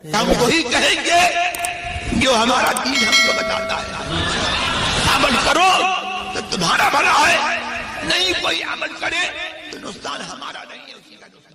ہم وہی کہیں گے جو ہمارا دین ہم کو بتاتا ہے. عمل کرو تو تمہارا بھلا ہے، نہیں کوئی عمل کرے تو نقصان ہمارا نہیں ہے، اسی کا نقصان.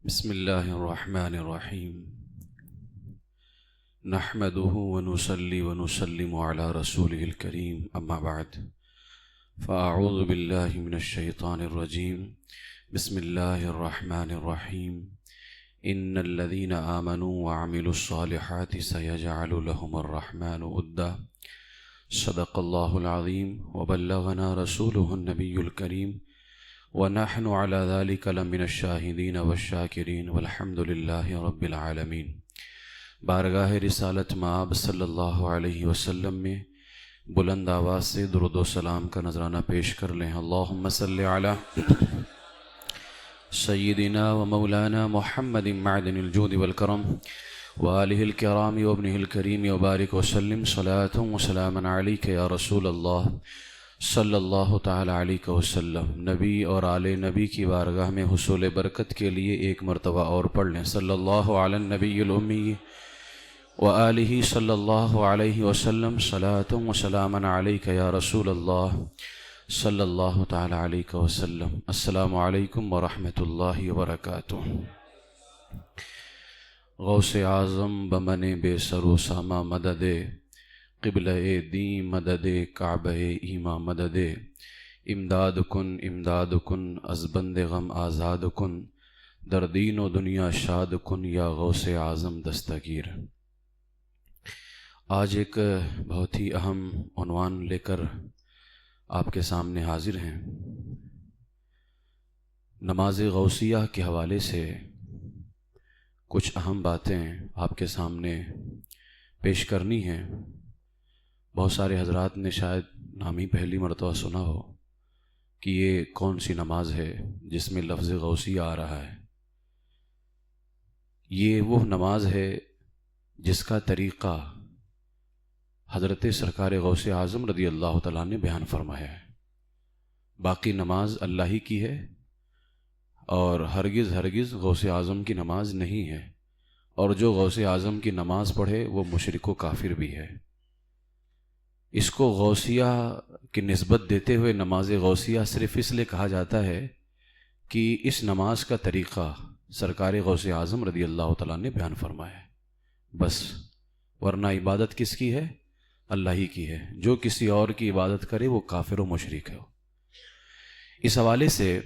بسم اللہ الرحمن الرحیم نحمده ونصلي ونسلم على رسوله الكريم اما بعد فاعوذ باللہ من الشیطان الرجیم بسم اللہ الرحمن الرحیم ان الذين آمنوا وعملوا الصالحات سيجعل لهم الرحمن ودا صدق اللہ العظیم وبلغنا رسوله النبی الکریم ونحن على ذلك لمن الشاہدین والشاکرین والحمد للہ رب العالمین. بارگاہ رسالت مآب صلی اللہ علیہ وسلم میں بلند آواز سے درود و سلام کا نذرانہ پیش کر لیں. اللہم صلی علی سیدنا و مولانا محمد معدن الجود والکرم وآلہ الکرام وابنہ الکریم وبارک وسلم صلاۃ و سلاما علیک یا رسول اللہ صلی اللہ تعالی علیہ وسلم. نبی اور آل نبی کی بارگاہ میں حصول برکت کے لیے ایک مرتبہ اور پڑھ لیں. صلی اللہ علی النبی الامی وآلہ صلی اللہ علیہ وسلم صلاۃ و سلاما علیک یا رسول اللہ صلی اللہ تعالی علیہ وسلم. السلام علیکم ورحمۃ اللہ وبرکاتہ. غوث اعظم بمن بے سر و ساما مدد قبلہ دین مدد کعبہ ایما مدد امداد کن از بند غم آزاد کن در دین و دنیا شاد کن یا غوث اعظم دستگیر. آج ایک بہت ہی اہم عنوان لے کر آپ کے سامنے حاضر ہیں. نماز غوثیہ کے حوالے سے کچھ اہم باتیں آپ کے سامنے پیش کرنی ہیں. بہت سارے حضرات نے شاید نام ہی پہلی مرتبہ سنا ہو کہ یہ کون سی نماز ہے جس میں لفظ غوثیہ آ رہا ہے. یہ وہ نماز ہے جس کا طریقہ حضرت سرکار غوث اعظم رضی اللہ تعالیٰ نے بیان فرمایا ہے. باقی نماز اللہ ہی کی ہے اور ہرگز غوث اعظم کی نماز نہیں ہے، اور جو غوث اعظم کی نماز پڑھے وہ مشرک و کافر بھی ہے. اس کو غوثیہ کی نسبت دیتے ہوئے نماز غوثیہ صرف اس لیے کہا جاتا ہے کہ اس نماز کا طریقہ سرکار غوث اعظم رضی اللہ تعالیٰ نے بیان فرمایا ہے بس، ورنہ عبادت کس کی ہے؟ اللہ ہی کی ہے. جو کسی اور کی عبادت کرے وہ کافر و مشرک ہے. اس حوالے سے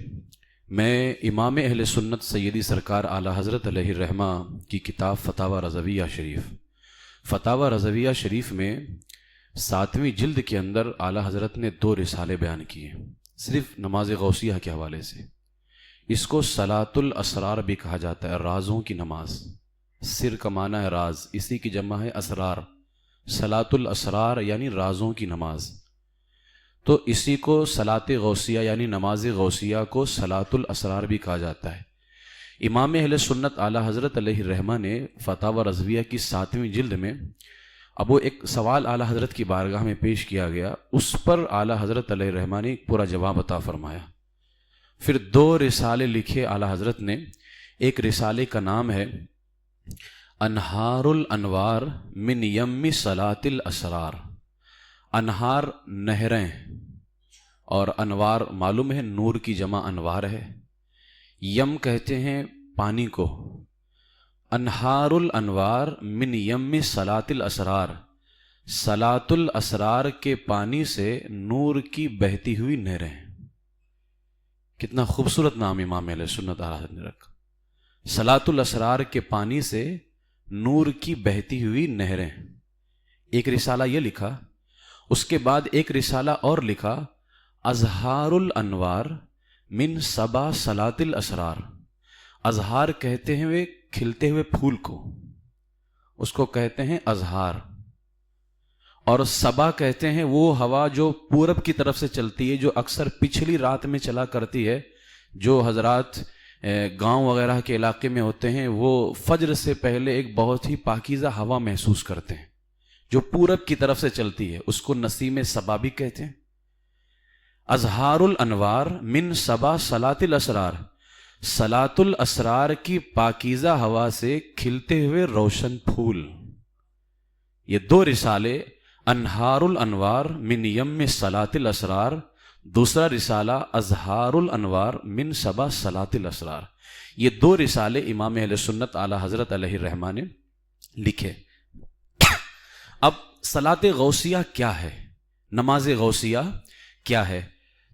میں امام اہل سنت سیدی سرکار اعلیٰ حضرت علیہ الرحمہ کی کتاب فتاوی رضویہ شریف میں 7ویں جلد کے اندر اعلیٰ حضرت نے 2 رسالے بیان کیے صرف نماز غوثیہ کے حوالے سے. اس کو صلاۃ الاسرار بھی کہا جاتا ہے، رازوں کی نماز. سر کا معنی ہے راز، اسی کی جمع ہے اسرار. صلاۃ الاسرار یعنی رازوں کی نماز. تو اسی کو صلاۃ غوثیہ یعنی نماز غوثیہ کو صلاۃ الاسرار بھی کہا جاتا ہے. امام اہل سنت اعلیٰ حضرت علیہ الرحمہ نے فتاوی رضویہ کی 7ویں جلد میں اب وہ ایک سوال اعلیٰ حضرت کی بارگاہ میں پیش کیا گیا، اس پر اعلیٰ حضرت علیہ الرحمہ نے ایک پورا جواب عطا فرمایا. پھر 2 رسالے لکھے اعلیٰ حضرت نے. ایک رسالے کا نام ہے انہار الانوار من یم صلاۃ الاسرار. انہار نہریں، اور انوار معلوم ہے نور کی جمع انوار ہے. یم کہتے ہیں پانی کو. انہار الانوار من یم صلاۃ الاسرار، صلاۃ الاسرار کے پانی سے نور کی بہتی ہوئی نہریں. کتنا خوبصورت نام امام اہل سنت نے رکھا، صلاۃ الاسرار کے پانی سے نور کی بہتی ہوئی نہریں. ایک رسالہ یہ لکھا. اس کے بعد ایک رسالہ اور لکھا ازہار الانوار من سبا صلاۃ الاسرار. ازہار کہتے ہیں وہ کھلتے ہوئے پھول کو، اس کو کہتے ہیں ازہار. اور صبا کہتے ہیں وہ ہوا جو پورب کی طرف سے چلتی ہے، جو اکثر پچھلی رات میں چلا کرتی ہے. جو حضرات گاؤں وغیرہ کے علاقے میں ہوتے ہیں، وہ فجر سے پہلے ایک بہت ہی پاکیزہ ہوا محسوس کرتے ہیں جو پورب کی طرف سے چلتی ہے، اس کو نسیم صبا بھی کہتے ہیں۔ ازہار الانوار من صبا صلاۃ الاسرار، صلاۃ الاسرار کی پاکیزہ ہوا سے کھلتے ہوئے روشن پھول۔ یہ دو رسالے، انہار الانوار من یم صلاۃ الاسرار، دوسرا رسالہ ازہار الانوار من صبا صلاۃ الاسرار، یہ دو رسالے امام اہل سنت اعلی حضرت علیہ الرحمہ نے لکھے۔ اب صلاۃ غوثیہ کیا ہے، نماز غوثیہ کیا ہے؟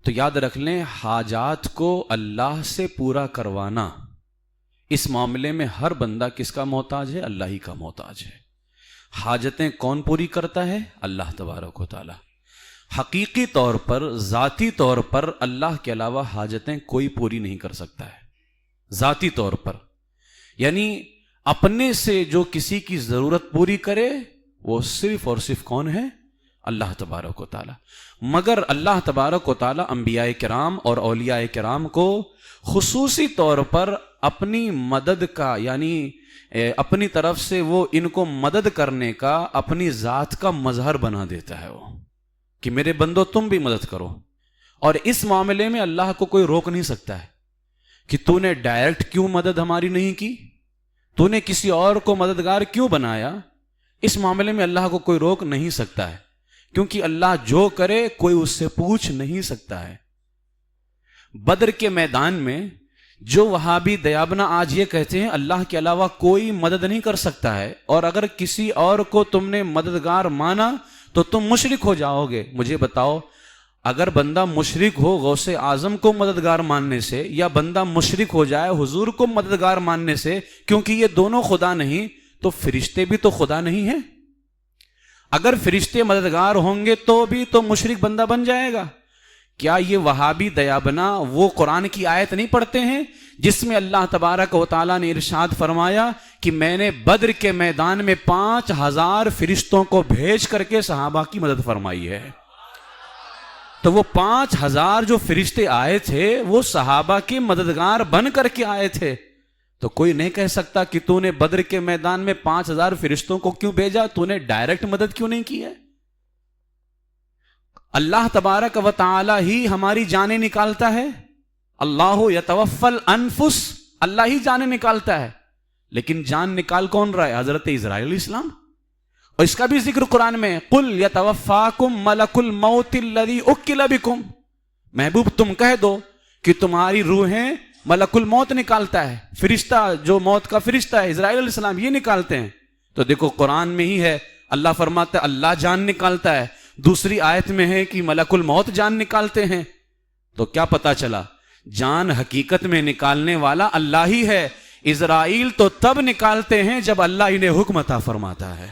تو یاد رکھ لیں، حاجات کو اللہ سے پورا کروانا، اس معاملے میں ہر بندہ کس کا محتاج ہے؟ اللہ ہی کا محتاج ہے۔ حاجتیں کون پوری کرتا ہے؟ اللہ تبارک و تعالی۔ حقیقی طور پر، ذاتی طور پر اللہ کے علاوہ حاجتیں کوئی پوری نہیں کر سکتا ہے، ذاتی طور پر۔ یعنی اپنے سے جو کسی کی ضرورت پوری کرے وہ صرف اور صرف کون ہے؟ اللہ تبارک و تعالی۔ مگر اللہ تبارک و تعالی انبیاء کرام اور اولیاء کرام کو خصوصی طور پر اپنی مدد کا، یعنی اپنی طرف سے وہ ان کو مدد کرنے کا اپنی ذات کا مظہر بنا دیتا ہے، وہ کہ میرے بندو تم بھی مدد کرو۔ اور اس معاملے میں اللہ کو کوئی روک نہیں سکتا ہے کہ تو نے ڈائریکٹ کیوں مدد ہماری نہیں کی، تو نے کسی اور کو مددگار کیوں بنایا۔ اس معاملے میں اللہ کو کوئی روک نہیں سکتا ہے، کیونکہ اللہ جو کرے کوئی اس سے پوچھ نہیں سکتا ہے۔ بدر کے میدان میں جو وہابی دیابنا آج یہ کہتے ہیں اللہ کے علاوہ کوئی مدد نہیں کر سکتا ہے، اور اگر کسی اور کو تم نے مددگار مانا تو تم مشرک ہو جاؤ گے، مجھے بتاؤ، اگر بندہ مشرک ہو غوث اعظم کو مددگار ماننے سے، یا بندہ مشرک ہو جائے حضور کو مددگار ماننے سے، کیونکہ یہ دونوں خدا نہیں، تو فرشتے بھی تو خدا نہیں ہیں۔ اگر فرشتے مددگار ہوں گے تو بھی تو مشرک بندہ بن جائے گا۔ کیا یہ وہابی دیابنا وہ قرآن کی آیت نہیں پڑھتے ہیں جس میں اللہ تبارک و تعالیٰ نے ارشاد فرمایا کہ میں نے بدر کے میدان میں 5000 فرشتوں کو بھیج کر کے صحابہ کی مدد فرمائی ہے؟ تو وہ 5000 جو فرشتے آئے تھے وہ صحابہ کے مددگار بن کر کے آئے تھے۔ تو کوئی نہیں کہہ سکتا کہ تو نے بدر کے میدان میں 5000 فرشتوں کو کیوں بھیجا، تو نے ڈائریکٹ مدد کیوں نہیں کی ہے؟ اللہ تبارک و تعالی ہی ہماری جانیں نکالتا ہے، اللہ یتوفی الانفس، اللہ ہی جانیں نکالتا ہے، لیکن جان نکال کون رہا ہے؟ حضرت اسرائیل علیہ السلام۔ اور اس کا بھی ذکر قرآن میں، قل یتوفاکم ملک الموت الذی اکل بکم، محبوب تم کہہ دو کہ تمہاری روحیں ملک الموت نکالتا ہے، فرشتہ جو موت کا فرشتہ ہے اسرائیل علیہ السلام، یہ نکالتے ہیں۔ تو دیکھو قرآن میں ہی ہے، اللہ فرماتا ہے اللہ جان نکالتا ہے، دوسری آیت میں ہے کہ ملک الموت جان نکالتے ہیں۔ تو کیا پتا چلا؟ جان حقیقت میں نکالنے والا اللہ ہی ہے۔ اسرائیل تو تب نکالتے ہیں جب اللہ انہیں حکم عطا فرماتا ہے،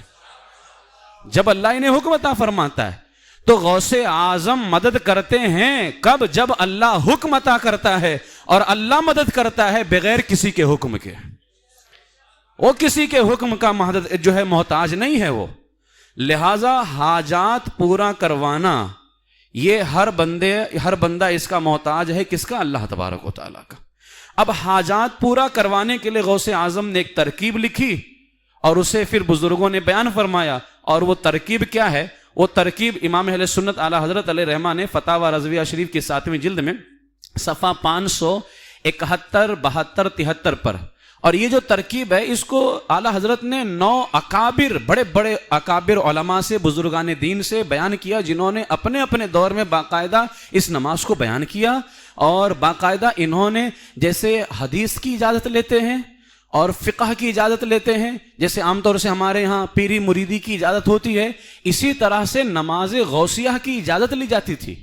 جب اللہ انہیں حکم عطا فرماتا ہے۔ تو غوث اعظم مدد کرتے ہیں کب؟ جب اللہ حکم عطا کرتا ہے، اور اللہ مدد کرتا ہے بغیر کسی کے حکم کے، وہ کسی کے حکم کا جو ہے محتاج نہیں ہے وہ۔ لہذا حاجات پورا کروانا یہ ہر بندہ اس کا محتاج ہے، کس کا؟ اللہ تبارک و تعالیٰ کا۔ اب حاجات پورا کروانے کے لیے غوث اعظم نے ایک ترکیب لکھی اور اسے پھر بزرگوں نے بیان فرمایا، اور وہ ترکیب کیا ہے؟ وہ ترکیب امام اہل سنت اعلی حضرت علیہ رحمہ نے فتاوی رضویہ شریف کی 7ویں جلد میں صفحہ 571 72 73 پر، اور یہ جو ترکیب ہے اس کو اعلی حضرت نے 9 اکابر، بڑے بڑے اکابر علماء سے، بزرگان دین سے بیان کیا، جنہوں نے اپنے اپنے دور میں باقاعدہ اس نماز کو بیان کیا، اور باقاعدہ انہوں نے جیسے حدیث کی اجازت لیتے ہیں اور فقہ کی اجازت لیتے ہیں، جیسے عام طور سے ہمارے ہاں پیری مریدی کی اجازت ہوتی ہے، اسی طرح سے نماز غوثیہ کی اجازت لی جاتی تھی۔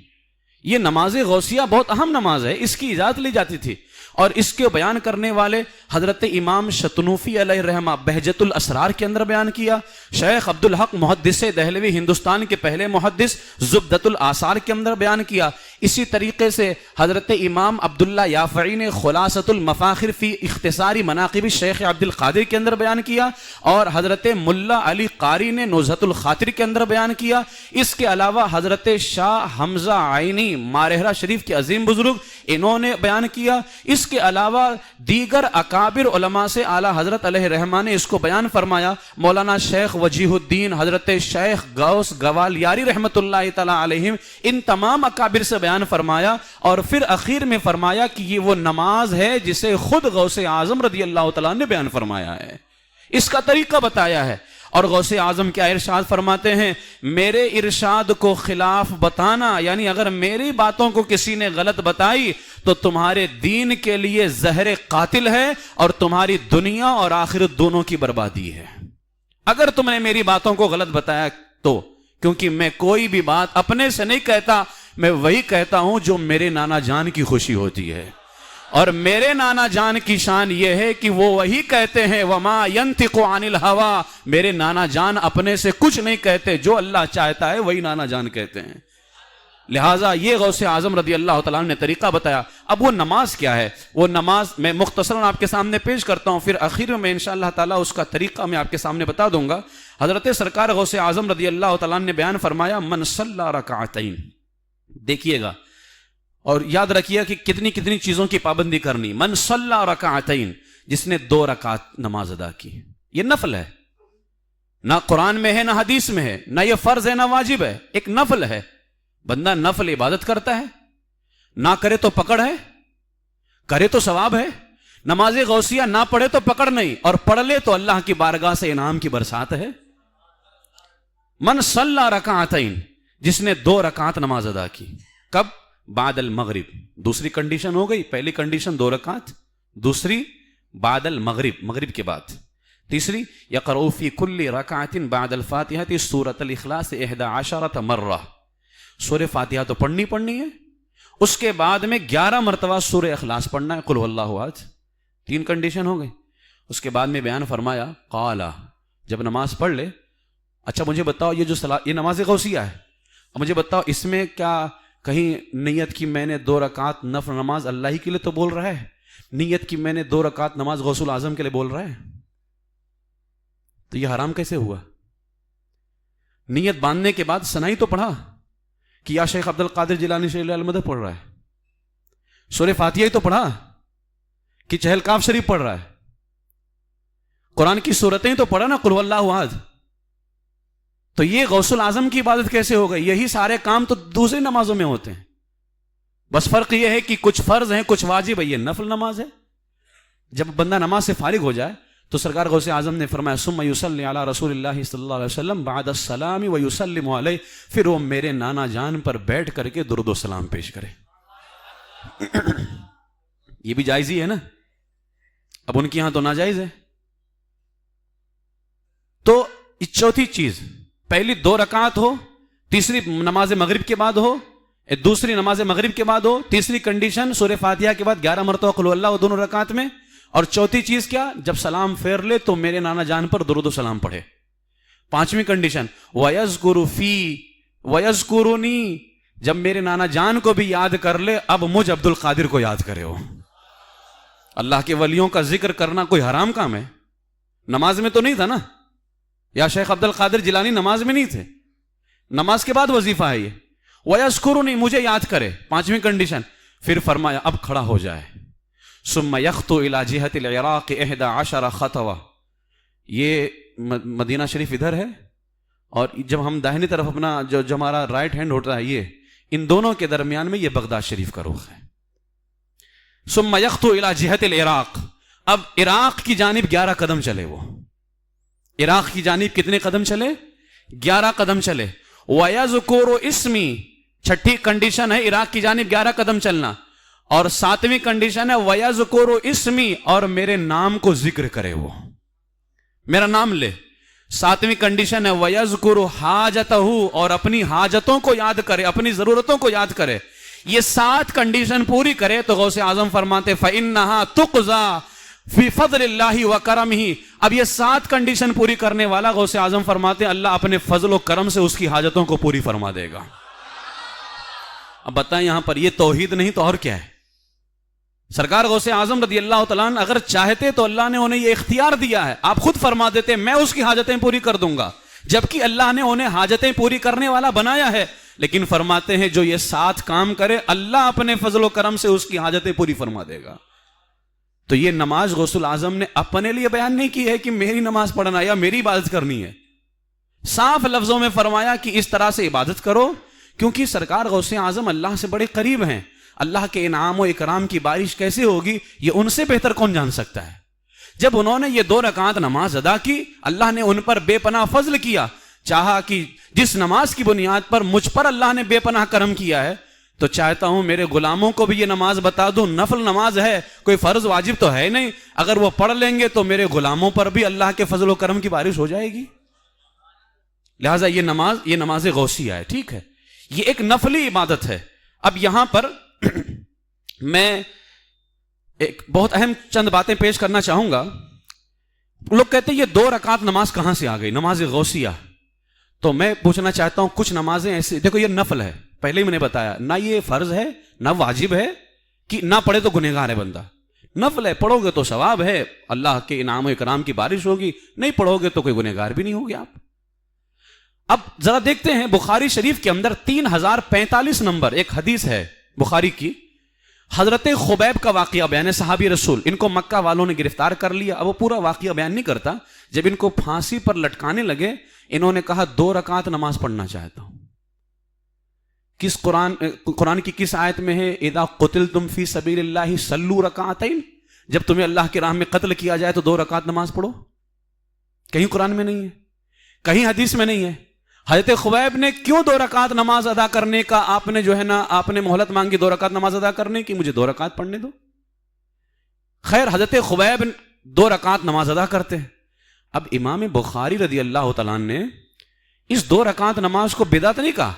یہ نماز غوثیہ بہت اہم نماز ہے، اس کی اجازت لی جاتی تھی، اور اس کے بیان کرنے والے حضرت امام شتنوفی علیہ الرحمہ بہجت الاسرار کے اندر بیان کیا، شیخ عبدالحق محدث دہلوی ہندوستان کے پہلے محدث زبدۃ الآثار کے اندر بیان کیا۔ اسی طریقے سے حضرت امام عبداللہ یافعی نے خلاصۃ المفاخر فی اختصاری مناقب شیخ عبد القادر کے اندر بیان کیا، اور حضرت ملا علی قاری نے نزہۃ الخاطر کے اندر بیان کیا۔ اس کے علاوہ حضرت شاہ حمزہ عینی مارہرہ شریف کے عظیم بزرگ، انہوں نے بیان کیا۔ اس کے علاوہ دیگر اکابر علماء سے اعلیٰ حضرت علیہ الرحمہ نے اس کو بیان فرمایا۔ مولانا شیخ وجیہ الدین، حضرت شیخ غوث گوالیاری رحمۃ اللہ تعالی علیہم، ان تمام اکابر سے بیان فرمایا، اور پھر اخیر میں فرمایا کہ یہ وہ نماز ہے جسے خود غوث اعظم رضی اللہ تعالیٰ نے بیان فرمایا ہے، اس کا طریقہ بتایا ہے۔ اور غوث اعظم کیا ارشاد فرماتے ہیں، میرے ارشاد کو خلاف بتانا، یعنی اگر میری باتوں کو کسی نے غلط بتائی تو تمہارے دین کے لیے زہر قاتل ہے، اور تمہاری دنیا اور آخرت دونوں کی بربادی ہے اگر تم نے میری باتوں کو غلط بتایا تو، کیونکہ میں کوئی بھی بات اپنے سے نہیں کہتا، میں وہی کہتا ہوں جو میرے نانا جان کی خوشی ہوتی ہے، اور میرے نانا جان کی شان یہ ہے کہ وہ وہی کہتے ہیں، وما ينطق عن الهوى، میرے نانا جان اپنے سے کچھ نہیں کہتے، جو اللہ چاہتا ہے وہی نانا جان کہتے ہیں۔ لہٰذا یہ غوث اعظم رضی اللہ تعالیٰ نے طریقہ بتایا۔ اب وہ نماز کیا ہے؟ وہ نماز میں مختصراً آپ کے سامنے پیش کرتا ہوں، پھر آخر میں انشاءاللہ تعالیٰ اس کا طریقہ میں آپ کے سامنے بتا دوں گا۔ حضرت سرکار غوث اعظم رضی اللہ تعالیٰ نے بیان فرمایا، من صلی رکعتین، دیکھیے گا اور یاد رکھیے کہ کتنی کتنی چیزوں کی پابندی کرنی۔ من صلی رکعتین، جس نے 2 رکعت نماز ادا کی، یہ نفل ہے، نہ قرآن میں ہے نہ حدیث میں ہے، نہ یہ فرض ہے نہ واجب ہے، ایک نفل ہے۔ بندہ نفل عبادت کرتا ہے، نہ کرے تو پکڑ ہے، کرے تو ثواب ہے۔ نماز غوثیہ نہ پڑھے تو پکڑ نہیں، اور پڑھ لے تو اللہ کی بارگاہ سے انعام کی برسات ہے۔ من صلی رکعتین، جس نے 2 رکعت نماز ادا کی، کب؟ بعد المغرب، دوسری کنڈیشن ہو گئی، پہلی کنڈیشن 2 رکعت، دوسری بعد المغرب، مغرب کے بعد، تیسری یقرؤ فی کل رکعت بعد الفاتحہ سورۃ الاخلاص 11 مرہ، سورہ فاتحہ تو پڑھنی ہے، اس کے بعد میں 11 مرتبہ سورہ اخلاص پڑھنا ہے، قل هو اللہ احد۔ 3 کنڈیشن ہو گئی۔ اس کے بعد میں بیان فرمایا، قال، جب نماز پڑھ لے، اچھا مجھے بتاؤ یہ نماز غوثیہ ہے، اب مجھے بتاؤ اس میں کیا کہیں نیت کی میں نے 2 رکعت نفل نماز اللہ ہی کے لیے تو بول رہا ہے، نیت کی میں نے 2 رکعت نماز غوث الاعظم کے لیے بول رہا ہے، تو یہ حرام کیسے ہوا؟ نیت باندھنے کے بعد ثنائی تو پڑھا کہ یا شیخ عبد القادر جیلانی شیخ المدد پڑھ رہا ہے، سورہ فاتحہ ہی تو پڑھا کہ چہل کاف شریف پڑھ رہا ہے، قرآن کی سورتیں تو پڑھا نا، قل هو اللہ احد۔ تو یہ غوث الاعظم کی عبادت کیسے ہو گئی؟ یہی سارے کام تو دوسری نمازوں میں ہوتے ہیں، بس فرق یہ ہے کہ کچھ فرض ہیں کچھ واجب ہے، یہ نفل نماز ہے۔ جب بندہ نماز سے فارغ ہو جائے تو سرکار غوث اعظم نے فرمایا، ثم یصلی علی رسول اللہ صلی اللہ علیہ وسلم بعد السلام ویسلم علیہ، پھر وہ میرے نانا جان پر بیٹھ کر کے درود و سلام پیش کرے۔ یہ بھی جائز ہی ہے نا، اب ان کے ہاں تو ناجائز ہے۔ تو چوتھی چیز، پہلی 2 رکعت ہو، تیسری نماز مغرب کے بعد ہو، دوسری نماز مغرب کے بعد ہو، تیسری کنڈیشن سورہ فاتحہ کے بعد 11 مرتبہ قل هو اللہ دونوں رکعت میں، اور چوتھی چیز کیا؟ جب سلام پھیر لے تو میرے نانا جان پر درود و سلام پڑھے۔ 5ویں کنڈیشن وَيَذْكُرُ فِي وَيَذْكُرُنِي، جب میرے نانا جان کو بھی یاد کر لے، اب مجھ عبد القادر کو یاد کرے ہو۔ اللہ کے ولیوں کا ذکر کرنا کوئی حرام کام ہے؟ نماز میں تو نہیں تھا نا، یا شیخ عبد القادر جیلانی نماز میں نہیں تھے، نماز کے بعد وظیفہ ہے یہ، وَيَذْكُرُنِي، مجھے یاد کرے۔ 5ویں کنڈیشن، پھر فرمایا اب کھڑا ہو جائے، ثم يخطو الى جهة العراق 11 خطوة، یہ مدینہ شریف ادھر ہے، اور جب ہم داہنی طرف اپنا جو ہمارا رائٹ ہینڈ ہوتا ہے، یہ ان دونوں کے درمیان میں یہ بغداد شریف کا رخ ہے۔ ثم يخطو الى جهة العراق، اب عراق کی جانب 11 قدم چلے، وہ عراق کی جانب کتنے قدم چلے؟ 11 قدم چلے۔ وَيَذْكُرُ اسْمِي، 6ٹھی کنڈیشن ہے عراق کی جانب 11 قدم چلنا، اور 7ویں کنڈیشن ہے وَيَذْكُرُ اسْمِي، اور میرے نام کو ذکر کرے، وہ میرا نام لے۔ 7ویں کنڈیشن ہے وَيَذْكُرُ حَاجَتَهُ، اور اپنی حاجتوں کو یاد کرے، اپنی ضرورتوں کو یاد کرے۔ یہ 7 کنڈیشن پوری کرے تو غوث اعظم فرماتے فَإِنَّهَا تُقْضَى، فی فضل اللہ و کرمہ. اب یہ 7 کنڈیشن پوری کرنے والا غوث اعظم فرماتے ہیں اللہ اپنے فضل و کرم سے اس کی حاجتوں کو پوری فرما دے گا. اب بتائیں یہاں پر یہ توحید نہیں تو اور کیا ہے؟ سرکار غوث اعظم رضی اللہ تعالیٰ عنہ اگر چاہتے تو اللہ نے انہیں یہ اختیار دیا ہے, آپ خود فرما دیتے میں اس کی حاجتیں پوری کر دوں گا, جبکہ اللہ نے انہیں حاجتیں پوری کرنے والا بنایا ہے. لیکن فرماتے ہیں جو یہ 7 کام کرے اللہ اپنے فضل و کرم سے اس کی حاجتیں پوری فرما دے گا. تو یہ نماز غوث اعظم نے اپنے لیے بیان نہیں کی ہے کہ میری نماز پڑھنا یا میری عبادت کرنی ہے, صاف لفظوں میں فرمایا کہ اس طرح سے عبادت کرو, کیونکہ سرکار غوث اعظم اللہ سے بڑے قریب ہیں. اللہ کے انعام و اکرام کی بارش کیسے ہوگی یہ ان سے بہتر کون جان سکتا ہے. جب انہوں نے یہ 2 رکعت نماز ادا کی اللہ نے ان پر بے پناہ فضل کیا, چاہا کہ جس نماز کی بنیاد پر مجھ پر اللہ نے بے پناہ کرم کیا ہے تو چاہتا ہوں میرے غلاموں کو بھی یہ نماز بتا دوں, نفل نماز ہے, کوئی فرض واجب تو ہے نہیں, اگر وہ پڑھ لیں گے تو میرے غلاموں پر بھی اللہ کے فضل و کرم کی بارش ہو جائے گی. لہٰذا یہ نماز غوثیہ ہے. ٹھیک ہے, یہ ایک نفلی عبادت ہے. اب یہاں پر میں ایک بہت اہم چند باتیں پیش کرنا چاہوں گا. لوگ کہتے ہیں یہ 2 رکعت نماز کہاں سے آ گئی, نماز غوثیہ. تو میں پوچھنا چاہتا ہوں کچھ نمازیں ایسی, دیکھو یہ نفل ہے, پہلے ہی میں نے بتایا نہ یہ فرض ہے نہ واجب ہے کہ نہ پڑھے تو گنہگار ہے بندہ. نفل ہے, پڑھو گے تو ثواب ہے, اللہ کے انعام و اکرام کی بارش ہوگی, نہیں پڑھو گے تو کوئی گنہگار بھی نہیں ہوگے آپ. اب ذرا دیکھتے ہیں بخاری شریف کے اندر 3045 نمبر ایک حدیث ہے بخاری کی, حضرت خبیب کا واقعہ بیان ہے, صحابی رسول. ان کو مکہ والوں نے گرفتار کر لیا. اب وہ پورا واقعہ بیان نہیں کرتا. جب ان کو پھانسی پر لٹکانے لگے انہوں نے کہا 2 رکعت نماز پڑھنا چاہتا ہوں. کس قرآن کی کس آیت میں ہے اذا قتلتم فی سبیل اللہ صلوا رکعتین, جب تمہیں اللہ کی راہ میں قتل کیا جائے تو 2 رکعت نماز پڑھو؟ کہیں قرآن میں نہیں ہے, کہیں حدیث میں نہیں ہے. حضرت خبیب نے کیوں 2 رکعت نماز ادا کرنے کا آپ نے جو ہے نا آپ نے مہلت مانگی 2 رکعت نماز ادا کرنے کی, مجھے 2 رکعت پڑھنے دو. خیر حضرت خبیب 2 رکعت نماز ادا کرتے ہیں. اب امام بخاری رضی اللہ تعالیٰ نے اس 2 رکعت نماز کو بدعت نہیں کہا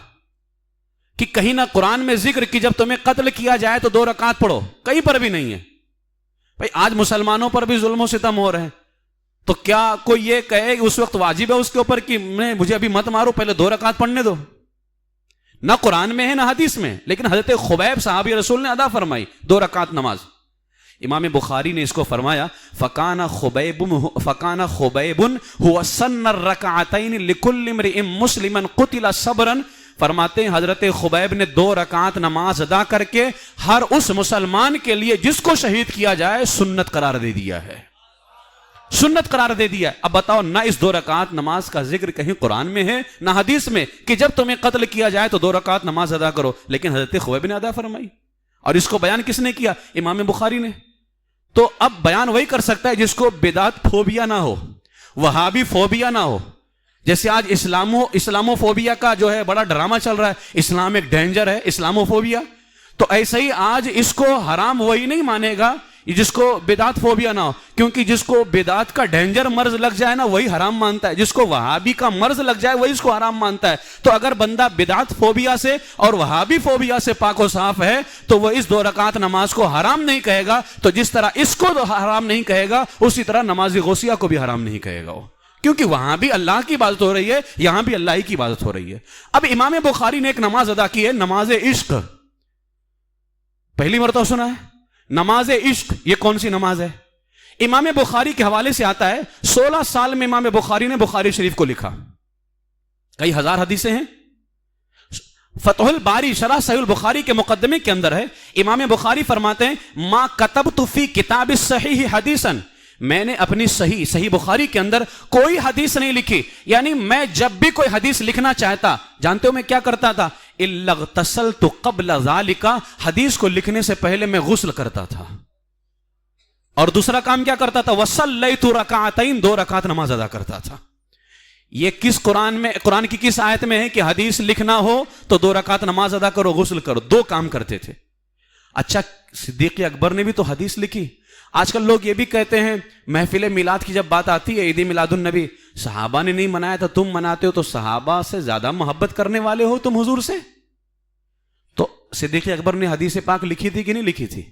کہ کہیں نہ قرآن میں ذکر کہ جب تمہیں قتل کیا جائے تو 2 رکعت پڑھو, کہیں پر بھی نہیں ہے. بھائی آج مسلمانوں پر بھی ظلم و ستم ہو رہے ہیں, تو کیا کوئی یہ کہے کہ اس وقت واجب ہے اس کے اوپر کہ مجھے ابھی مت مارو, پہلے 2 رکعت پڑھنے دو؟ نہ قرآن میں ہے نہ حدیث میں, لیکن حضرت خبیب صحابی رسول نے ادا فرمائی 2 رکعت نماز. امام بخاری نے اس کو فرمایا فکان خبیب هو سن الرکعتین لکل امرئ مسلما قتل صبرا. فرماتے ہیں حضرت خبیب نے 2 رکعت نماز ادا کر کے ہر اس مسلمان کے لیے جس کو شہید کیا جائے سنت قرار دے دیا ہے, سنت قرار دے دیا. اب بتاؤ نہ اس 2 رکعت نماز کا ذکر کہیں قرآن میں ہے نہ حدیث میں کہ جب تمہیں قتل کیا جائے تو 2 رکعت نماز ادا کرو, لیکن حضرت خبیب نے ادا فرمائی. اور اس کو بیان کس نے کیا؟ امام بخاری نے. تو اب بیان وہی کر سکتا ہے جس کو بدعت فوبیا نہ ہو, وہابی فوبیا نہ ہو. جیسے آج اسلامو فوبیا کا جو ہے بڑا ڈرامہ چل رہا ہے, اسلام ایک ڈینجر ہے, اسلامو فوبیا. تو ایسے ہی آج اس کو حرام وہی نہیں مانے گا جس کو بدعت فوبیا نہ ہو, کیونکہ جس کو بدعت کا ڈینجر مرض لگ جائے نا وہی حرام مانتا ہے, جس کو وہابی کا مرض لگ جائے وہی اس کو حرام مانتا ہے. تو اگر بندہ بدعت فوبیا سے اور وہابی فوبیا سے پاک و صاف ہے تو وہ اس 2 رکعت نماز کو حرام نہیں کہے گا. تو جس طرح اس کو حرام نہیں کہے گا اسی طرح نماز غوثیہ کو بھی حرام نہیں کہے گا, کیونکہ وہاں بھی اللہ کی عبادت ہو رہی ہے, یہاں بھی اللہ ہی کی عبادت ہو رہی ہے. اب امام بخاری نے ایک نماز ادا کی ہے, نماز عشق. پہلی مرتبہ سنا ہے نماز عشق, یہ کون سی نماز ہے؟ امام بخاری کے حوالے سے آتا ہے 16 سال میں امام بخاری نے بخاری شریف کو لکھا, کئی ہزار حدیثیں ہیں. فتح الباری شرح صحیح البخاری کے مقدمے کے اندر ہے, امام بخاری فرماتے ہیں ما کتبت فی کتاب الصحیح حدیثا, میں نے اپنی صحیح بخاری کے اندر کوئی حدیث نہیں لکھی. یعنی میں جب بھی کوئی حدیث لکھنا چاہتا, جانتے ہو میں کیا کرتا تھا؟ الا اغتسلت قبل ذالک, حدیث کو لکھنے سے پہلے میں غسل کرتا تھا. اور دوسرا کام کیا کرتا تھا؟ وصلیت رکعتین, 2 رکعت نماز ادا کرتا تھا. یہ کس قرآن کی کس آیت میں ہے کہ حدیث لکھنا ہو تو 2 رکعت نماز ادا کرو, غسل کرو؟ 2 کام کرتے تھے. اچھا صدیق اکبر نے بھی تو حدیث لکھی. آج کل لوگ یہ بھی کہتے ہیں محفل میلاد کی جب بات آتی ہے, عید میلاد النبی, صحابہ نے نہیں منایا تھا تم مناتے ہو, تو صحابہ سے زیادہ محبت کرنے والے ہو تم حضور سے. تو صدیق اکبر نے حدیث پاک لکھی تھی کہ نہیں لکھی تھی؟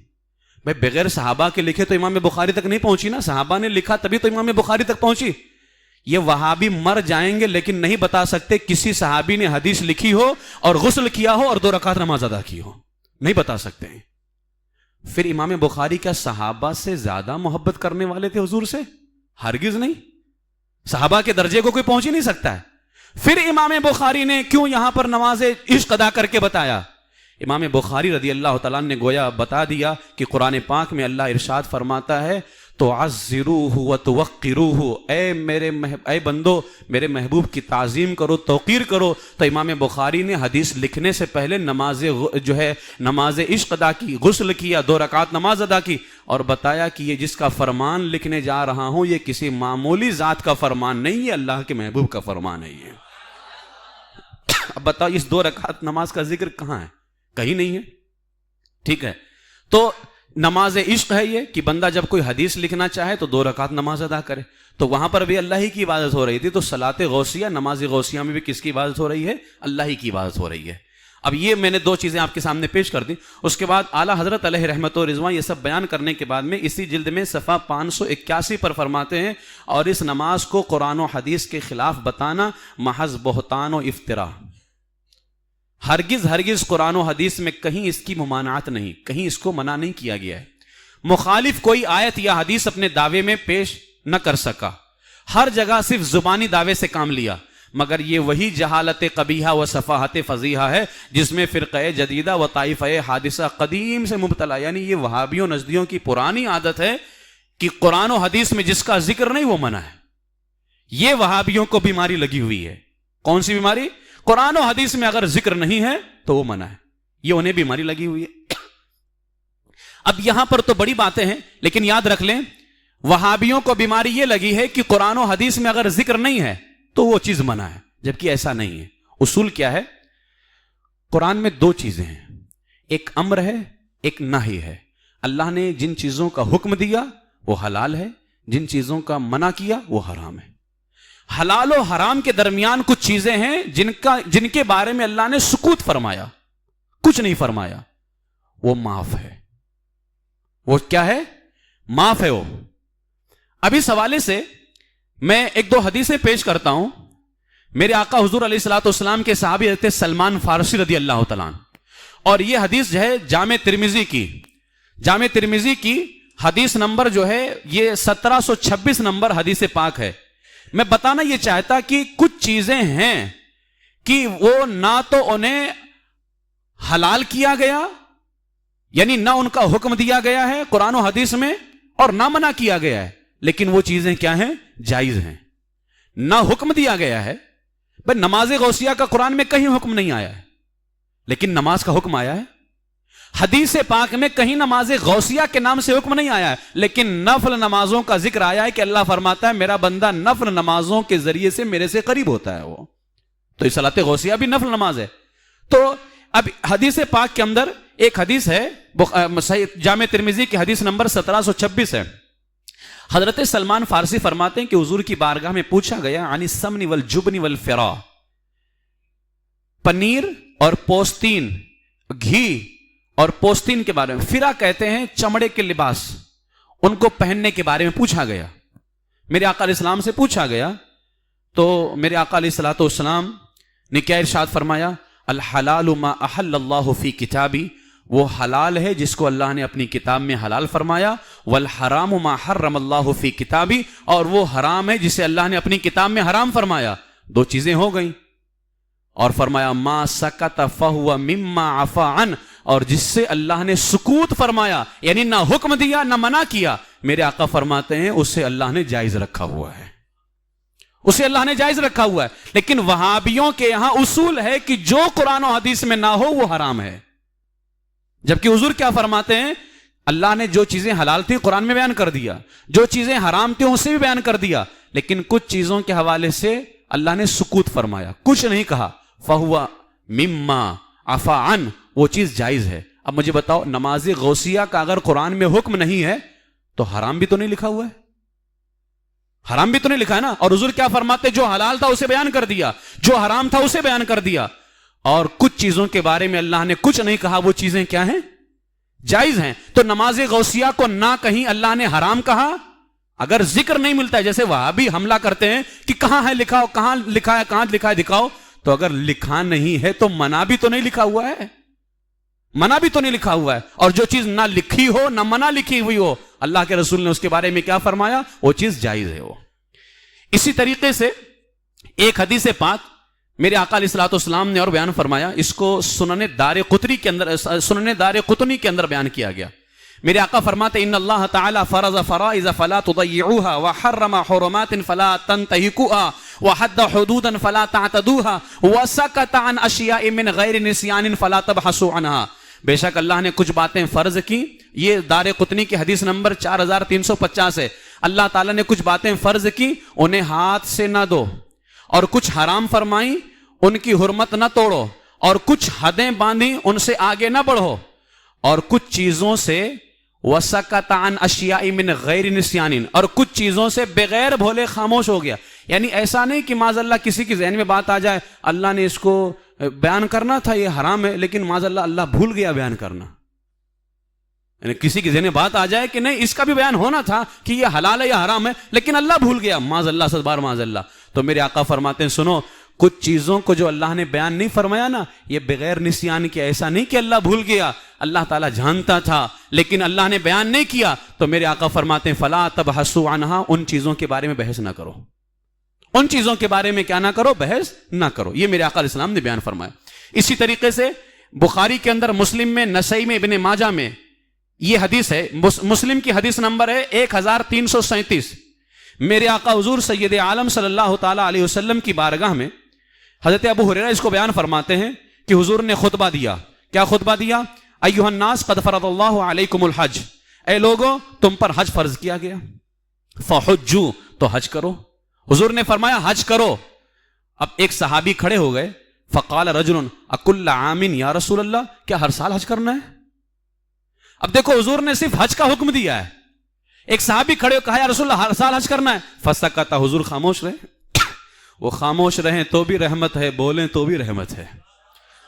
بھائی بغیر صحابہ کے لکھے تو امام بخاری تک نہیں پہنچی نا، صحابہ نے لکھا تبھی تو امام بخاری تک پہنچی. یہ وہابی مر جائیں گے لیکن نہیں بتا سکتے کسی صحابی نے حدیث لکھی ہو اور غسل کیا ہو اور 2 رکعت نماز ادا کی ہو، نہیں بتا سکتے ہیں. پھر امام بخاری کیا صحابہ سے زیادہ محبت کرنے والے تھے حضور سے؟ ہرگز نہیں. صحابہ کے درجے کو کوئی پہنچ ہی نہیں سکتا ہے. پھر امام بخاری نے کیوں یہاں پر نماز عشق ادا کر کے بتایا؟ امام بخاری رضی اللہ تعالیٰ نے گویا بتا دیا کہ قرآن پاک میں اللہ ارشاد فرماتا ہے تُعَزِّرُوهُ وَتُوَقِّرُوهُ، اے بندو میرے محبوب کی تعظیم کرو، توقیر کرو. تو امام بخاری نے حدیث لکھنے سے پہلے نماز عشق ادا کی، غسل کیا، 2 رکعت نماز ادا کی، اور بتایا کہ یہ جس کا فرمان لکھنے جا رہا ہوں یہ کسی معمولی ذات کا فرمان نہیں ہے، اللہ کے محبوب کا فرمان ہے یہ. اب بتاؤ اس 2 رکعت نماز کا ذکر کہاں ہے؟ کہیں نہیں ہے. ٹھیک ہے، تو نماز عشق ہے یہ کہ بندہ جب کوئی حدیث لکھنا چاہے تو 2 رکعت نماز ادا کرے. تو وہاں پر بھی اللہ ہی کی عبادت ہو رہی تھی. تو صلاۃ غوثیہ، نماز غوثیہ میں بھی کس کی عبادت ہو رہی ہے؟ اللہ ہی کی عبادت ہو رہی ہے. اب یہ میں نے 2 چیزیں آپ کے سامنے پیش کر دی. اس کے بعد اعلیٰ حضرت علیہ رحمت و رضوان یہ سب بیان کرنے کے بعد میں اسی جلد میں صفحہ 581 پر فرماتے ہیں اور اس نماز کو قرآن و حدیث کے خلاف بتانا محض بہتان و افتراء. ہرگز قرآن و حدیث میں کہیں اس کی ممانعت نہیں، کہیں اس کو منع نہیں کیا گیا ہے. مخالف کوئی آیت یا حدیث اپنے دعوے میں پیش نہ کر سکا، ہر جگہ صرف زبانی دعوے سے کام لیا. مگر یہ وہی جہالت قبیحہ و صفاحت فضیحہ ہے جس میں فرقہ جدیدہ و طائفہ حادثہ قدیم سے مبتلا، یعنی یہ وہابیوں نزدیوں کی پرانی عادت ہے کہ قرآن و حدیث میں جس کا ذکر نہیں وہ منع ہے. یہ وہابیوں کو بیماری لگی ہوئی ہے. کون سی بیماری؟ قرآن و حدیث میں اگر ذکر نہیں ہے تو وہ منع ہے. یہ انہیں بیماری لگی ہوئی ہے. اب یہاں پر تو بڑی باتیں ہیں لیکن یاد رکھ لیں وہابیوں کو بیماری یہ لگی ہے کہ قرآن و حدیث میں اگر ذکر نہیں ہے تو وہ چیز منع ہے، جبکہ ایسا نہیں ہے. اصول کیا ہے؟ قرآن میں 2 چیزیں ہیں، ایک امر ہے، ایک نہی ہے. اللہ نے جن چیزوں کا حکم دیا وہ حلال ہے، جن چیزوں کا منع کیا وہ حرام ہے. حلال و حرام کے درمیان کچھ چیزیں ہیں جن کے بارے میں اللہ نے سکوت فرمایا، کچھ نہیں فرمایا. وہ معاف ہے. وہ کیا ہے؟ معاف ہے. وہ اب اس حوالے سے میں 1-2 حدیثیں پیش کرتا ہوں. میرے آقا حضور علیہ الصلوۃ والسلام کے صحابی حضرت سلمان فارسی رضی اللہ تعالیٰ عنہ، اور یہ حدیث جو ہے جامع ترمذی کی حدیث نمبر جو ہے یہ 1726 نمبر حدیث پاک ہے. میں بتانا یہ چاہتا کہ کچھ چیزیں ہیں کہ وہ نہ تو انہیں حلال کیا گیا، یعنی نہ ان کا حکم دیا گیا ہے قرآن و حدیث میں، اور نہ منع کیا گیا ہے، لیکن وہ چیزیں کیا ہیں؟ جائز ہیں. نہ حکم دیا گیا ہے، بھئی نماز غوثیہ کا قرآن میں کہیں حکم نہیں آیا ہے لیکن نماز کا حکم آیا ہے. حدیث پاک میں کہیں نماز غوثیہ کے نام سے حکم نہیں آیا ہے لیکن نفل نمازوں کا ذکر آیا ہے کہ اللہ فرماتا ہے میرا بندہ نفل نمازوں کے ذریعے سے میرے سے قریب ہوتا ہے. وہ تو یہ صلاۃ غوثیہ بھی نفل نماز ہے. تو اب حدیث پاک کے اندر ایک حدیث ہے جامع ترمذی کی حدیث نمبر 1726 ہے. حضرت سلمان فارسی فرماتے ہیں کہ حضور کی بارگاہ میں پوچھا گیا عن السمن والجبن والفرا، پنیر اور پوستین، گھی اور پوستین کے بارے میں. فرا کہتے ہیں چمڑے کے لباس، ان کو پہننے کے بارے میں پوچھا گیا. میرے آقا علیہ السلام سے پوچھا گیا تو میرے آقا علیہ الصلوۃ والسلام نے کیا ارشاد فرمایا؟ الحلال ما احل اللہ فی کتابی، وہ حلال ہے جس کو اللہ نے اپنی کتاب میں حلال فرمایا. والحرام ما حرم اللہ فی کتابی، اور وہ حرام ہے جسے اللہ نے اپنی کتاب میں حرام فرمایا. 2 چیزیں ہو گئیں. اور فرمایا ما سکت فہو مما عفا عنہ، اور جس سے اللہ نے سکوت فرمایا یعنی نہ حکم دیا نہ منع کیا، میرے آقا فرماتے ہیں اسے اللہ نے جائز رکھا ہوا ہے، اسے اللہ نے جائز رکھا ہوا ہے. لیکن وہابیوں کے یہاں اصول ہے کہ جو قرآن و حدیث میں نہ ہو وہ حرام ہے. جبکہ حضور کیا فرماتے ہیں؟ اللہ نے جو چیزیں حلال تھیں قرآن میں بیان کر دیا، جو چیزیں حرام تھیں اسے بھی بیان کر دیا، لیکن کچھ چیزوں کے حوالے سے اللہ نے سکوت فرمایا، کچھ نہیں کہا. فہو مما عفا عنہ، وہ چیز جائز ہے. اب مجھے بتاؤ نماز غوثیہ کا اگر قرآن میں حکم نہیں ہے تو حرام بھی تو نہیں لکھا ہوا ہے، حرام بھی تو نہیں لکھا ہے نا. اور حضور کیا فرماتے؟ جو حلال تھا اسے بیان کر دیا، جو حرام تھا اسے بیان کر دیا. اور کچھ چیزوں کے بارے میں اللہ نے کچھ نہیں کہا، وہ چیزیں کیا ہیں؟ جائز ہیں. تو نماز غوثیہ کو نہ کہیں اللہ نے حرام کہا. اگر ذکر نہیں ملتا ہے, جیسے وہابی حملہ کرتے ہیں کہ کہاں ہے لکھاؤ, کہاں لکھا ہے دکھاؤ, تو اگر لکھا نہیں ہے تو منع بھی تو نہیں لکھا ہوا ہے, منع بھی تو نہیں لکھا ہوا ہے. اور جو چیز نہ لکھی ہو نہ منع لکھی ہوئی ہو, اللہ کے رسول نے اس کے بارے میں کیا فرمایا, وہ چیز جائز ہے. وہ اسی طریقے سے ایک حدیث پاک میرے آقا علیہ الصلوۃ والسلام نے اور بیان فرمایا, اس کو سنن دارقطنی کے اندر بیان کیا گیا. میرے آقا فرماتے ان اللہ تعالی فرض فرائض فلا تضيعوها وحرم حرمات فلا تنتهكوها وحد حدودا فلا تعتدوها وسكت عن اشیاء من غیر نسیان فلا تبحثوا عنها. بے شک اللہ نے کچھ باتیں فرض کی, یہ دارقطنی کی حدیث نمبر 4350 ہے. اللہ تعالیٰ نے کچھ باتیں فرض کی, انہیں ہاتھ سے نہ دو, اور کچھ حرام فرمائیں, ان کی حرمت نہ توڑو, اور کچھ حدیں باندھی, ان سے آگے نہ بڑھو, اور کچھ چیزوں سے وسکت عن اشیاء من غیر نسیان, اور کچھ چیزوں سے بغیر بھولے خاموش ہو گیا. یعنی ایسا نہیں کہ معاذ اللہ کسی کے ذہن میں بات آ جائے اللہ نے اس کو بیان کرنا تھا یہ حرام ہے, لیکن معاذ اللہ بھول گیا بیان کرنا. یعنی کسی کے ذہن میں بات آ جائے کہ نہیں اس کا بھی بیان ہونا تھا کہ یہ حلال ہے یا حرام ہے, لیکن اللہ بھول گیا, معاذ اللہ سے بار معاذ اللہ. تو میرے آقا فرماتے ہیں سنو, کچھ چیزوں کو جو اللہ نے بیان نہیں فرمایا نا, یہ بغیر نسیان کے, ایسا نہیں کہ اللہ بھول گیا, اللہ تعالیٰ جانتا تھا لیکن اللہ نے بیان نہیں کیا. تو میرے آقا فرماتے ہیں فلا تبحثوا عنہا, ان چیزوں کے بارے میں بحث نہ کرو, ان چیزوں کے بارے میں کیا نہ کرو, بحث نہ کرو. یہ میرے آقا علیہ السلام نے بیان فرمایا. اسی طریقے سے بخاری کے اندر, مسلم میں, نسائی میں, ابن ماجہ میں یہ حدیث ہے. مسلم کی حدیث نمبر ہے 1337. میرے آقا حضور سید عالم صلی اللہ تعالی علیہ وسلم کی بارگاہ میں حضرت ابو ہریرہ اس کو بیان فرماتے ہیں کہ حضور نے خطبہ دیا. کیا خطبہ دیا؟ ایھا الناس قد فرض اللہ علیکم الحج, اے لوگو تم پر حج فرض کیا گیا, فحجوا, تو حج کرو. حضور نے فرمایا حج کرو. اب ایک صحابی کھڑے ہو گئے, فقال رجل اکل عام یا رسول اللہ, کیا ہر سال حج کرنا ہے؟ اب دیکھو حضور نے صرف حج کا حکم دیا ہے, ایک صحابی کھڑے ہو کہا یا رسول اللہ ہر سال حج کرنا ہے, فسکت, حضور خاموش رہے. وہ خاموش رہیں تو بھی رحمت ہے, بولیں تو بھی رحمت ہے,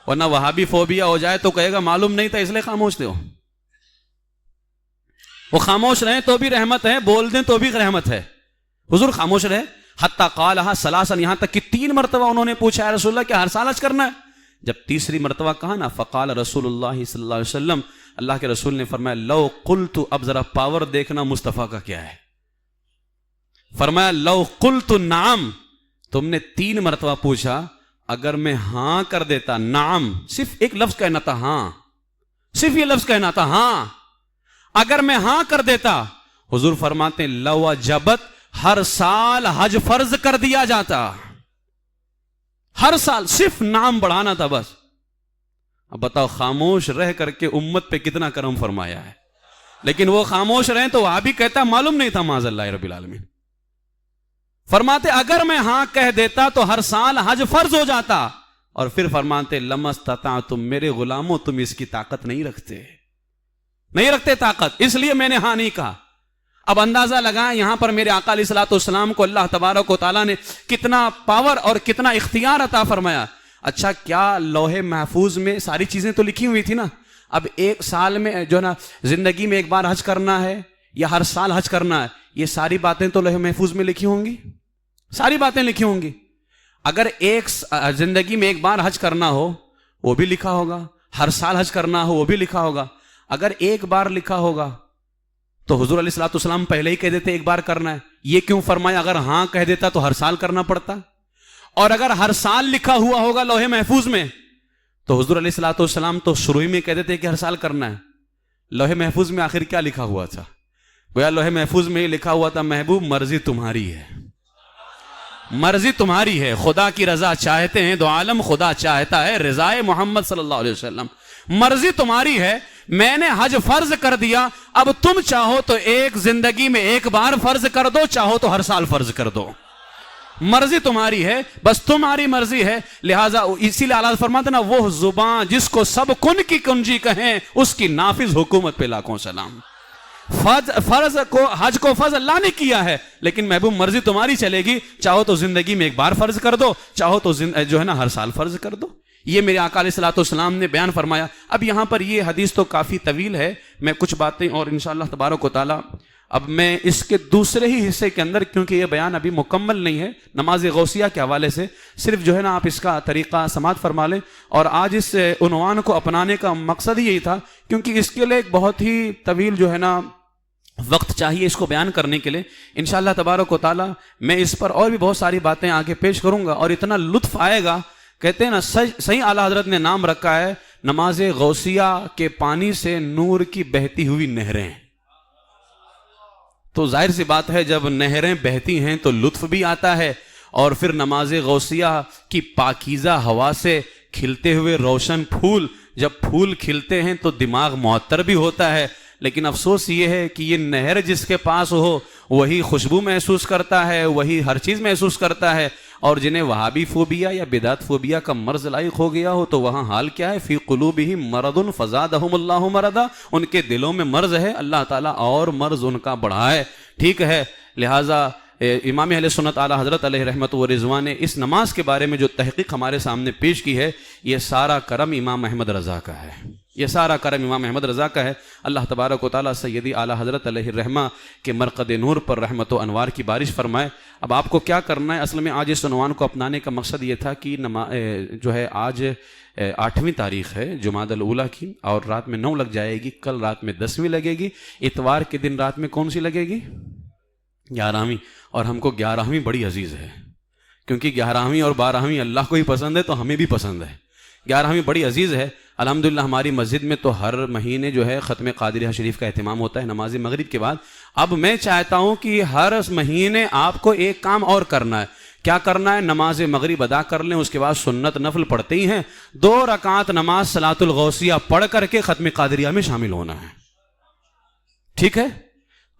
ورنہ وہابی فوبیا ہو جائے تو کہے گا معلوم نہیں تھا اس لیے خاموش تھے. وہ خاموش رہیں تو بھی رحمت ہے, بول دیں تو بھی رحمت ہے. حضور خاموش رہے. حتی قالها ثلاثا, یہاں تک کہ 3 مرتبہ انہوں نے پوچھا یا رسول اللہ کیا ہر سال حج کرنا ہے؟ جب تیسری مرتبہ کہا نا, فقال رسول اللہ صلی اللہ علیہ وسلم, اللہ کے رسول نے فرمایا لو قلت, اب ذرا پاور دیکھنا مصطفیٰ کا کیا ہے. فرمایا لو قلت نعم, تم نے 3 مرتبہ پوچھا, اگر میں ہاں کر دیتا, نعم صرف ایک لفظ کہنا تھا, ہاں, صرف یہ لفظ کہنا تھا ہاں, اگر میں ہاں کر دیتا, حضور فرماتے لو وجبت, ہر سال حج فرض کر دیا جاتا, ہر سال, صرف نام بڑھانا تھا بس. اب بتاؤ خاموش رہ کر کے امت پہ کتنا کرم فرمایا ہے, لیکن وہ خاموش رہیں تو وہ بھی کہتا معلوم نہیں تھا معاذ اللہ رب العالمین. فرماتے اگر میں ہاں کہہ دیتا تو ہر سال حج فرض ہو جاتا, اور پھر فرماتے لما استطعتم, میرے غلاموں تم اس کی طاقت نہیں رکھتے طاقت, اس لیے میں نے ہاں نہیں کہا. اب اندازہ لگائیں یہاں پر میرے آقا علیہ الصلوۃ والسلام کو اللہ تبارک و تعالیٰ نے کتنا پاور اور کتنا اختیار عطا فرمایا. اچھا کیا لوح محفوظ میں ساری چیزیں تو لکھی ہوئی تھی نا, اب ایک سال میں جو نا زندگی میں ایک بار حج کرنا ہے یا ہر سال حج کرنا ہے, یہ ساری باتیں تو لوح محفوظ میں لکھی ہوں گی, ساری باتیں لکھی ہوں گی. اگر ایک زندگی میں ایک بار حج کرنا ہو وہ بھی لکھا ہوگا, ہر سال حج کرنا ہو وہ بھی لکھا ہوگا. اگر ایک بار لکھا ہوگا تو حضور علیہ الصلوۃ والسلام پہلے ہی کہہ دیتے ایک بار کرنا ہے. یہ کیوں فرمایا اگر ہاں کہہ دیتا تو ہر سال کرنا پڑتا, اور اگر ہر سال لکھا ہوا ہوگا لوح محفوظ میں تو حضور علیہ الصلوۃ والسلام تو شروع میں کہہ دیتے کہ ہر سال کرنا ہے. لوح محفوظ میں آخر کیا لکھا ہوا تھا؟ گویا لوح محفوظ میں لکھا ہوا تھا محبوب مرضی تمہاری ہے, مرضی تمہاری ہے, خدا کی رضا چاہتے ہیں دو عالم, خدا چاہتا ہے رضائے محمد صلی اللہ علیہ وسلم, مرضی تمہاری ہے, میں نے حج فرض کر دیا, اب تم چاہو تو ایک زندگی میں ایک بار فرض کر دو, چاہو تو ہر سال فرض کر دو, مرضی تمہاری ہے, بس تمہاری مرضی ہے. لہٰذا اسی لیے اللہ فرماتے نا وہ زبان جس کو سب کن کی کنجی کہیں, اس کی نافذ حکومت پہ لاکھوں سلام. فرض کو, حج کو فرض اللہ نے کیا ہے, لیکن محبوب مرضی تمہاری چلے گی, چاہو تو زندگی میں ایک بار فرض کر دو, چاہو تو جو ہے نا ہر سال فرض کر دو. یہ میرے آقا علیہ الصلوۃ والسلام نے بیان فرمایا. اب یہاں پر یہ حدیث تو کافی طویل ہے, میں کچھ باتیں اور انشاءاللہ تبارک و تعالی اب میں اس کے دوسرے ہی حصے کے اندر, کیونکہ یہ بیان ابھی مکمل نہیں ہے نماز غوثیہ کے حوالے سے, صرف جو ہے نا آپ اس کا طریقہ سماعت فرما لیں. اور آج اس عنوان کو اپنانے کا مقصد ہی یہی تھا, کیونکہ اس کے لیے ایک بہت ہی طویل جو ہے نا وقت چاہیے اس کو بیان کرنے کے لیے. انشاءاللہ تبارک و تعالی میں اس پر اور بھی بہت ساری باتیں آگے پیش کروں گا, اور اتنا لطف آئے گا. کہتے ہیں نا صحیح اعلیٰ حضرت نے نام رکھا ہے نماز غوثیہ کے پانی سے نور کی بہتی ہوئی نہریں. تو ظاہر سی بات ہے جب نہریں بہتی ہیں تو لطف بھی آتا ہے, اور پھر نماز غوثیہ کی پاکیزہ ہوا سے کھلتے ہوئے روشن پھول, جب پھول کھلتے ہیں تو دماغ معطر بھی ہوتا ہے. لیکن افسوس یہ ہے کہ یہ نہر جس کے پاس ہو وہی خوشبو محسوس کرتا ہے, وہی ہر چیز محسوس کرتا ہے, اور جنہیں وہابی فوبیا یا بدعت فوبیا کا مرض لاحق ہو گیا ہو تو وہاں حال کیا ہے؟ فی قلوبہم مرض فزادہم اللہ مرضا, ان کے دلوں میں مرض ہے, اللہ تعالیٰ اور مرض ان کا بڑھائے. ٹھیک ہے, لہٰذا امام اہل سنت اعلیٰ حضرت علیہ رحمت و رضوان نے اس نماز کے بارے میں جو تحقیق ہمارے سامنے پیش کی ہے, یہ سارا کرم امام احمد رضا کا ہے. یہ سارا کرم امام احمد رضا کا ہے. اللہ تبارک و تعالیٰ سیدی اعلیٰ حضرت علیہ الرحمہ کے مرقد نور پر رحمت و انوار کی بارش فرمائے. اب آپ کو کیا کرنا ہے؟ اصل میں آج اس عنوان کو اپنانے کا مقصد یہ تھا کہ جو ہے آج 8ویں تاریخ ہے جمادی الاولیٰ کی, اور رات میں 9 لگ جائے گی, کل رات میں 10ویں لگے گی, اتوار کے دن رات میں کون سی لگے گی؟ 11ویں. اور ہم کو 11ویں بڑی عزیز ہے, کیونکہ 11ویں اور 12ویں اللہ کو ہی پسند ہے تو ہمیں بھی پسند ہے. 11ویں بڑی عزیز ہے. الحمدللہ ہماری مسجد میں تو ہر مہینے جو ہے ختم قادریہ شریف کا اہتمام ہوتا ہے نماز مغرب کے بعد. اب میں چاہتا ہوں کہ ہر مہینے آپ کو ایک کام اور کرنا ہے. کیا کرنا ہے؟ نماز مغرب ادا کر لیں, اس کے بعد سنت نفل پڑھتے ہی ہیں, 2 رکعات نماز صلاۃ الغوثیہ پڑھ کر کے ختم قادریہ میں شامل ہونا ہے. ٹھیک ہے,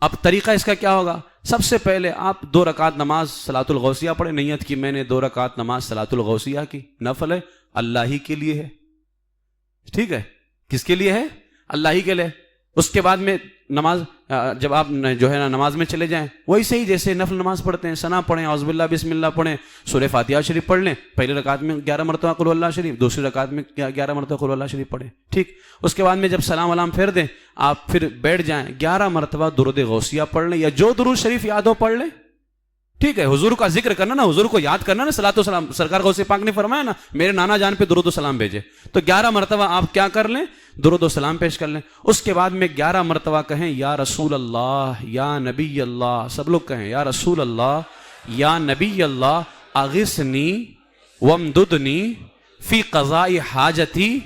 اب طریقہ اس کا کیا ہوگا؟ سب سے پہلے آپ 2 رکعت نماز صلاۃ الغوثیہ پڑھیں. نیت کی میں نے 2 رکعت نماز صلاۃ الغوثیہ کی, نفل ہے, اللہ ہی کے لیے ہے. ٹھیک ہے, کس کے لیے ہے؟ اللہ ہی کے لیے. اس کے بعد میں نماز جب آپ جو ہے نا نماز میں چلے جائیں, وہی صحیح جیسے نفل نماز پڑھتے ہیں, ثنا پڑھیں, اعوذ باللہ بسم اللہ پڑھیں, سورہ فاتحہ شریف پڑھ لیں. پہلی رکعت میں 11 مرتبہ قل اللہ شریف, دوسری رکعت میں 11 مرتبہ قل اللہ شریف پڑھیں. ٹھیک, اس کے بعد میں جب سلام ولام پھیر دیں آپ پھر بیٹھ جائیں, 11 مرتبہ درود غوثیہ پڑھ لیں, یا جو درود شریف یاد ہو پڑھ لیں. ٹھیک ہے, حضور کا ذکر کرنا نا, حضور کو یاد کرنا نا, صلاۃ و سلام. سرکار غوث پاک نے فرمایا نا میرے نانا جان پہ درود و سلام بھیجے, تو 11 مرتبہ آپ کیا کر لیں؟ درود و سلام پیش کر لیں. اس کے بعد میں 11 مرتبہ کہیں یا رسول اللہ یا نبی اللہ, سب لوگ کہیں یا رسول اللہ یا نبی اللہ اغثنی وامددنی فی قضاء حاجتی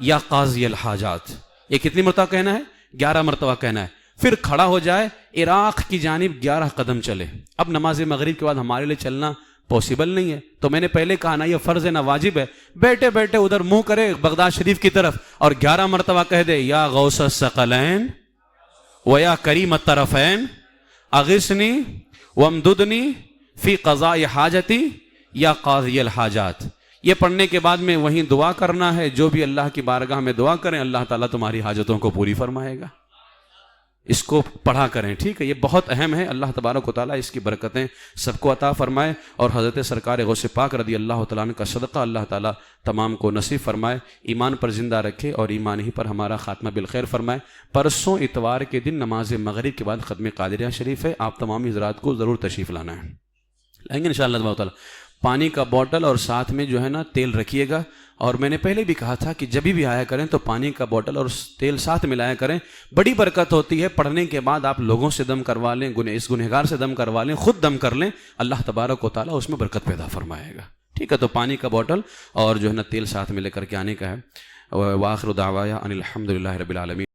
یا قاضی الحاجات. یہ کتنی مرتبہ کہنا ہے؟ 11 مرتبہ کہنا ہے. پھر کھڑا ہو جائے, عراق کی جانب 11 قدم چلے. اب نماز مغرب کے بعد ہمارے لیے چلنا پاسبل نہیں ہے, تو میں نے پہلے کہا نا یہ فرض ہے نہ واجب ہے. بیٹھے بیٹھے ادھر منہ کرے بغداد شریف کی طرف اور 11 مرتبہ کہہ دے یا غوث الثقلین و یا کریم الطرفین اغثنی وامددنی فی قضاء حاجتی یا قاضی الحاجات. یہ پڑھنے کے بعد میں وہیں دعا کرنا ہے, جو بھی اللہ کی بارگاہ میں دعا کریں اللہ تعالیٰ تمہاری حاجتوں کو پوری فرمائے گا. اس کو پڑھا کریں. ٹھیک ہے, یہ بہت اہم ہے. اللہ تبارک و تعالیٰ اس کی برکتیں سب کو عطا فرمائے, اور حضرت سرکار غوث پاک رضی اللہ تعالیٰ عنہ کا صدقہ اللہ تعالیٰ تمام کو نصیب فرمائے, ایمان پر زندہ رکھے اور ایمان ہی پر ہمارا خاتمہ بالخیر فرمائے. پرسوں اتوار کے دن نماز مغرب کے بعد ختم قادریہ شریف ہے, آپ تمام حضرات کو ضرور تشریف لانا ہے. لائیں گے انشاءاللہ تعالیٰ. پانی کا بوٹل اور ساتھ میں جو ہے نا تیل رکھیے گا, اور میں نے پہلے بھی کہا تھا کہ جب بھی آیا کریں تو پانی کا بوٹل اور تیل ساتھ ملایا کریں. بڑی برکت ہوتی ہے. پڑھنے کے بعد آپ لوگوں سے دم کروا لیں, اس گنہگار سے دم کروا لیں, خود دم کر لیں, اللہ تبارک و تعالیٰ اس میں برکت پیدا فرمائے گا. ٹھیک ہے, تو پانی کا بوٹل اور جو ہے نا تیل ساتھ میں لے کر کے آنے کا ہے. وآخر دعوایا ان الحمد للہ رب العالمین.